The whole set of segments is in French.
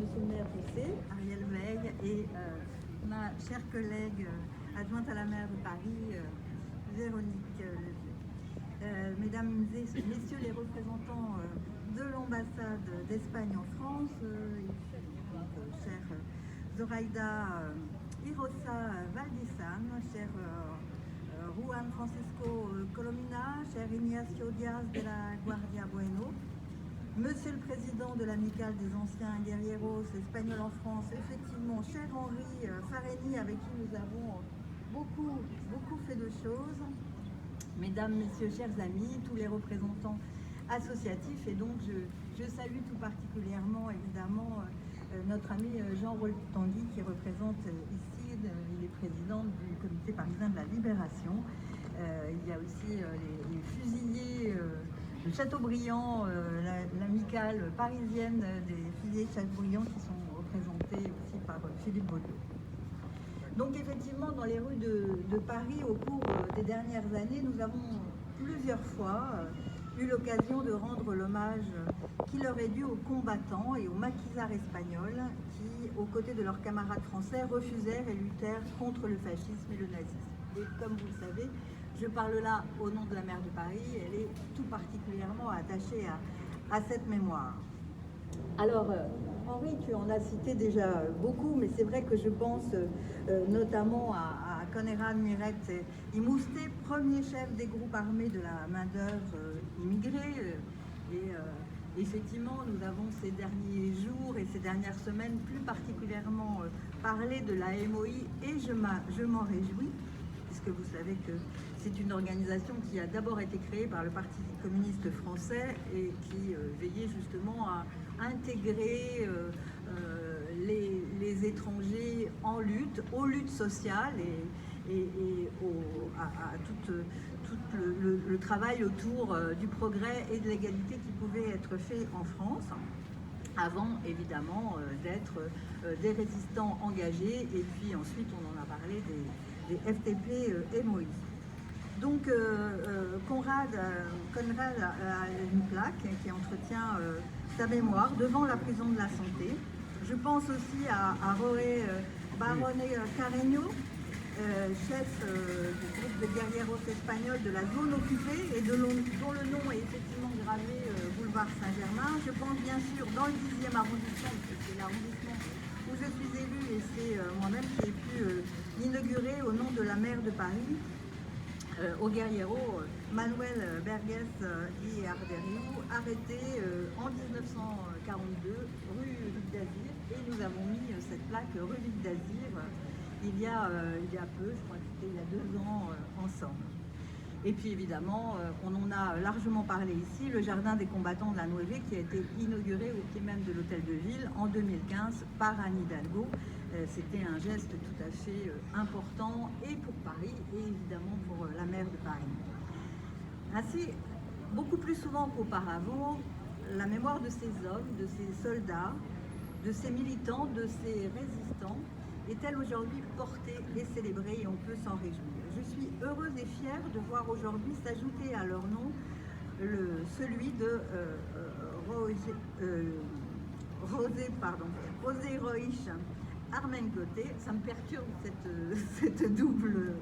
Monsieur le maire Rousset, Ariel Veil, et ma chère collègue adjointe à la maire de Paris, Véronique Levieux. Mesdames et messieurs les représentants de l'ambassade d'Espagne en France, chère Zoraida Irosa Valdizan, cher Juan Francisco Colomina, cher Ignacio Diaz de la Guardia Bueno, Monsieur le Président de l'Amicale des Anciens Guerrieros Espagnols en France, effectivement, cher Henri Fareni, avec qui nous avons beaucoup fait de choses, Mesdames, Messieurs, chers amis, tous les représentants associatifs, et donc je salue tout particulièrement, évidemment, notre ami Jean-Rolf Tanguy, qui représente ici, il est président du Comité parisien de la Libération. Il y a aussi les fusillés de Chateaubriand, l'amicale parisienne des fusillés de Chateaubriand, qui sont représentés aussi par Philippe Baudot. Donc effectivement, dans les rues de Paris, au cours des dernières années, nous avons plusieurs fois eu l'occasion de rendre l'hommage qui leur est dû aux combattants et aux maquisards espagnols qui, aux côtés de leurs camarades français, refusèrent et luttèrent contre le fascisme et le nazisme. Et comme vous le savez, je parle là au nom de la maire de Paris, elle est tout particulièrement attachée à cette mémoire. Alors, Henri, tu en as cité déjà beaucoup, mais c'est vrai que je pense notamment à Conrad Miret i Mouster, premier chef des groupes armés de la main-d'œuvre immigrée. Effectivement, nous avons ces derniers jours et ces dernières semaines plus particulièrement parlé de la MOI, et je m'en réjouis, puisque vous savez que c'est une organisation qui a d'abord été créée par le Parti communiste français et qui veillait justement à intégrer les étrangers en lutte, aux luttes sociales et à tout le travail autour du progrès et de l'égalité qui pouvait être fait en France, avant évidemment d'être des résistants engagés, et puis ensuite on en a parlé des FTP MOI. Donc Conrad a une plaque qui entretient sa mémoire devant la prison de la Santé. Je pense aussi à Roé Barone Carreño, chef du groupe de guerrieros espagnols de la zone occupée et dont le nom est effectivement gravé boulevard Saint-Germain. Je pense bien sûr dans le 10e arrondissement, parce que c'est l'arrondissement où je suis élue, et c'est moi-même qui ai pu l'inaugurer au nom de la maire de Paris, au guerriero Manuel Berges y Arderiu, arrêté en 1942 rue Vic d'Azir, et nous avons mis cette plaque rue Vic d'Azir il y a peu, je crois que c'était il y a 2 ans ensemble. Et puis évidemment, on en a largement parlé ici, le jardin des combattants de la Nueve, qui a été inauguré au pied même de l'hôtel de ville en 2015 par Anne Hidalgo. C'était un geste tout à fait important, et pour Paris et évidemment pour la maire de Paris. Ainsi, beaucoup plus souvent qu'auparavant, la mémoire de ces hommes, de ces soldats, de ces militants, de ces résistants est-elle aujourd'hui portée et célébrée, et on peut s'en réjouir. Je suis heureuse et fière de voir aujourd'hui s'ajouter à leur nom celui de José Roig Armencote. Ça me perturbe cette double...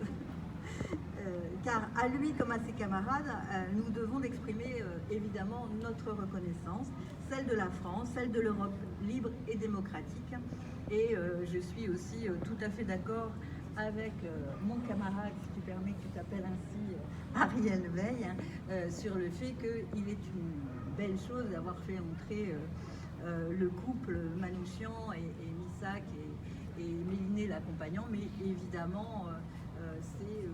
car à lui comme à ses camarades, nous devons exprimer évidemment notre reconnaissance, celle de la France, celle de l'Europe libre et démocratique. Et je suis aussi tout à fait d'accord avec mon camarade, si tu permets que tu t'appelles ainsi, Ariel Veil, sur le fait qu'il est une belle chose d'avoir fait entrer le couple Manouchian et Missak et Méliné l'accompagnant, mais évidemment c'est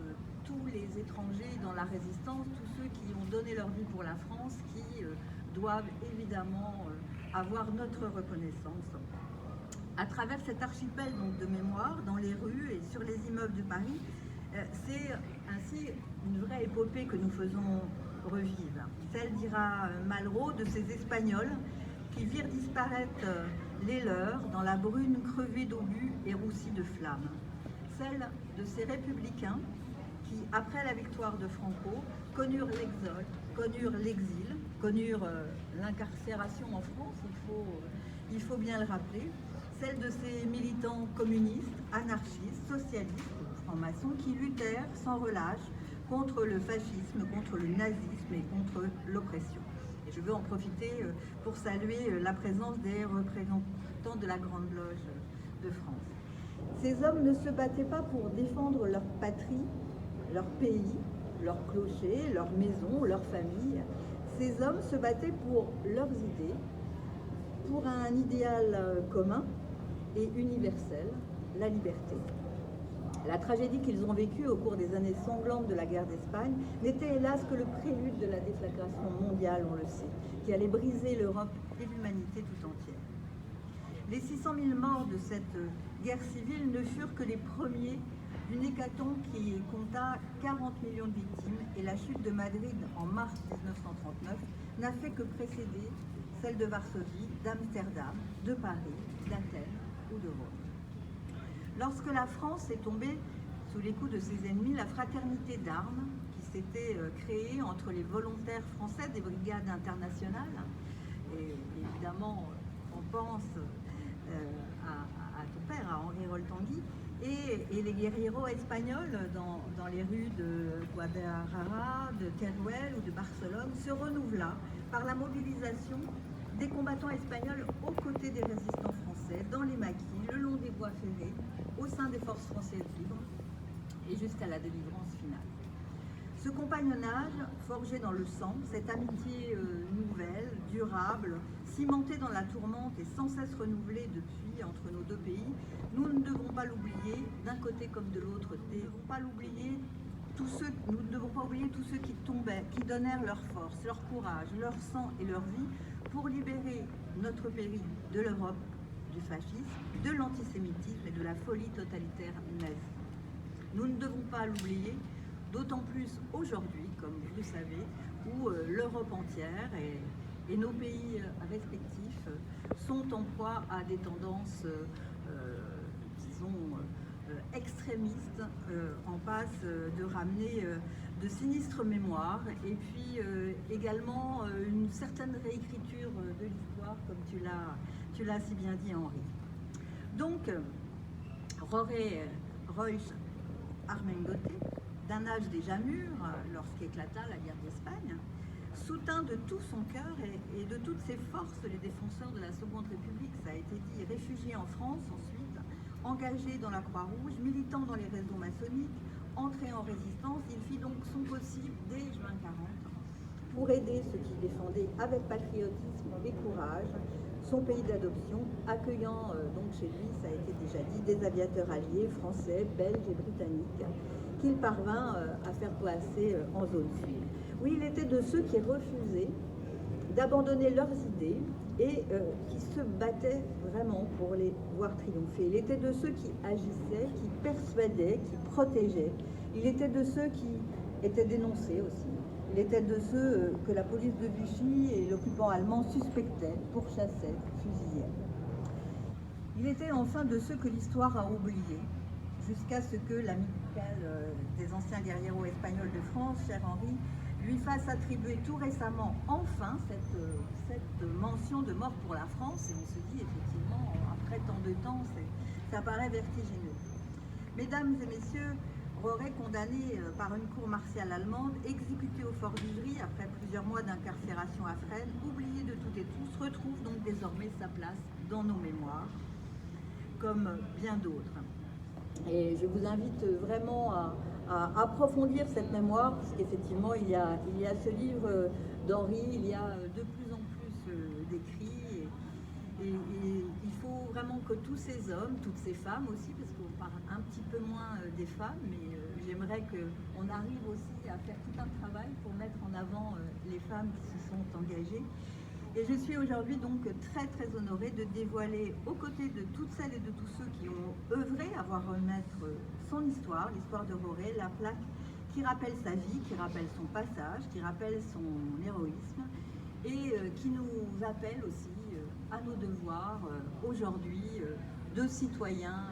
tous les étrangers dans la résistance, tous ceux qui ont donné leur vie pour la France, qui doivent évidemment avoir notre reconnaissance. À travers cet archipel donc, de mémoire, dans les rues et sur les immeubles de Paris, c'est ainsi une vraie épopée que nous faisons revivre. Celle, dira Malraux, de ces Espagnols qui virent disparaître les leurs dans la brune crevée d'obus et roussie de flammes. Celle de ces républicains qui, après la victoire de Franco, connurent l'exode, connurent l'exil, connurent l'incarcération en France, il faut bien le rappeler, celle de ces militants communistes, anarchistes, socialistes, francs-maçons, qui luttèrent sans relâche contre le fascisme, contre le nazisme et contre l'oppression. Et je veux en profiter pour saluer la présence des représentants de la Grande Loge de France. Ces hommes ne se battaient pas pour défendre leur patrie, leur pays, leur clocher, leur maison, leur famille. Ces hommes se battaient pour leurs idées, pour un idéal commun et universel, la liberté. La tragédie qu'ils ont vécue au cours des années sanglantes de la guerre d'Espagne n'était hélas que le prélude de la déflagration mondiale, on le sait, qui allait briser l'Europe et l'humanité tout entière. Les 600 000 morts de cette guerre civile ne furent que les premiers d'une hécatombe qui compta 40 millions de victimes, et la chute de Madrid en mars 1939 n'a fait que précéder celle de Varsovie, d'Amsterdam, de Paris, d'Athènes ou de Rome. Lorsque la France est tombée sous les coups de ses ennemis, la fraternité d'armes qui s'était créée entre les volontaires français des brigades internationales, et évidemment on pense à ton père, à Henri Roltangui, et les guerrieros espagnols dans les rues de Guadalajara, de Teruel ou de Barcelone se renouvela par la mobilisation des combattants espagnols aux côtés des résistants français, dans les maquis, le long des voies ferrées, au sein des forces françaises libres et jusqu'à la délivrance finale. Ce compagnonnage, forgé dans le sang, cette amitié nouvelle, durable, cimentée dans la tourmente et sans cesse renouvelée depuis entre nos deux pays, nous ne devons pas l'oublier d'un côté comme de l'autre. Nous ne devons pas oublier tous ceux qui tombaient, qui donnèrent leur force, leur courage, leur sang et leur vie pour libérer notre pays de l'Europe, du fascisme, de l'antisémitisme et de la folie totalitaire nazie. Nous ne devons pas l'oublier, d'autant plus aujourd'hui, comme vous le savez, où l'Europe entière et nos pays respectifs sont en proie à des tendances, disons, extrémistes, en passe de ramener de sinistres mémoires, et puis également une certaine réécriture de l'histoire, comme tu l'as si bien dit, Henri. Donc, Jorge Roig Armengote, d'un âge déjà mûr, lorsqu'éclata la guerre d'Espagne, soutint de tout son cœur et de toutes ses forces les défenseurs de la Seconde République, ça a été dit, réfugié en France ensuite, engagé dans la Croix-Rouge, militant dans les réseaux maçonniques, entré en résistance. Il fit donc son possible dès juin 40 pour aider ceux qui défendaient avec patriotisme et courage son pays d'adoption, accueillant donc chez lui, ça a été déjà dit, des aviateurs alliés, français, belges et britanniques, qu'il parvint à faire placer en zone sud. Oui, il était de ceux qui refusaient d'abandonner leurs idées et qui se battaient vraiment pour les voir triompher. Il était de ceux qui agissaient, qui persuadaient, qui protégeaient. Il était de ceux qui étaient dénoncés aussi. Il était de ceux que la police de Vichy et l'occupant allemand suspectaient, pourchassaient, fusillaient. Il était enfin de ceux que l'histoire a oubliés, jusqu'à ce que l'amicale des anciens guerrieros espagnols de France, cher Henri, lui fasse attribuer tout récemment, enfin, cette mention de mort pour la France. Et on se dit, effectivement, après tant de temps, ça paraît vertigineux. Mesdames et messieurs, Roret, condamné par une cour martiale allemande, exécuté au fort d'Ivry après plusieurs mois d'incarcération à Fresnes, oublié de toutes et tous, retrouve donc désormais sa place dans nos mémoires, comme bien d'autres. Et je vous invite vraiment à approfondir cette mémoire, puisqu'effectivement il y a ce livre d'Henri, il y a de plus en plus d'écrits, et il faut vraiment que tous ces hommes, toutes ces femmes aussi, parce qu'on parle un petit peu moins des femmes, mais j'aimerais qu'on arrive aussi à faire tout un travail pour mettre en avant les femmes qui se sont engagées. Et je suis aujourd'hui donc très très honorée de dévoiler aux côtés de toutes celles et de tous ceux qui ont œuvré à voir renaître son histoire, l'histoire de Roret, la plaque qui rappelle sa vie, qui rappelle son passage, qui rappelle son héroïsme et qui nous appelle aussi à nos devoirs aujourd'hui de citoyens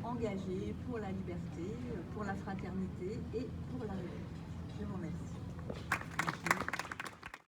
engagés pour la liberté, pour la fraternité et pour la République. Je vous remercie.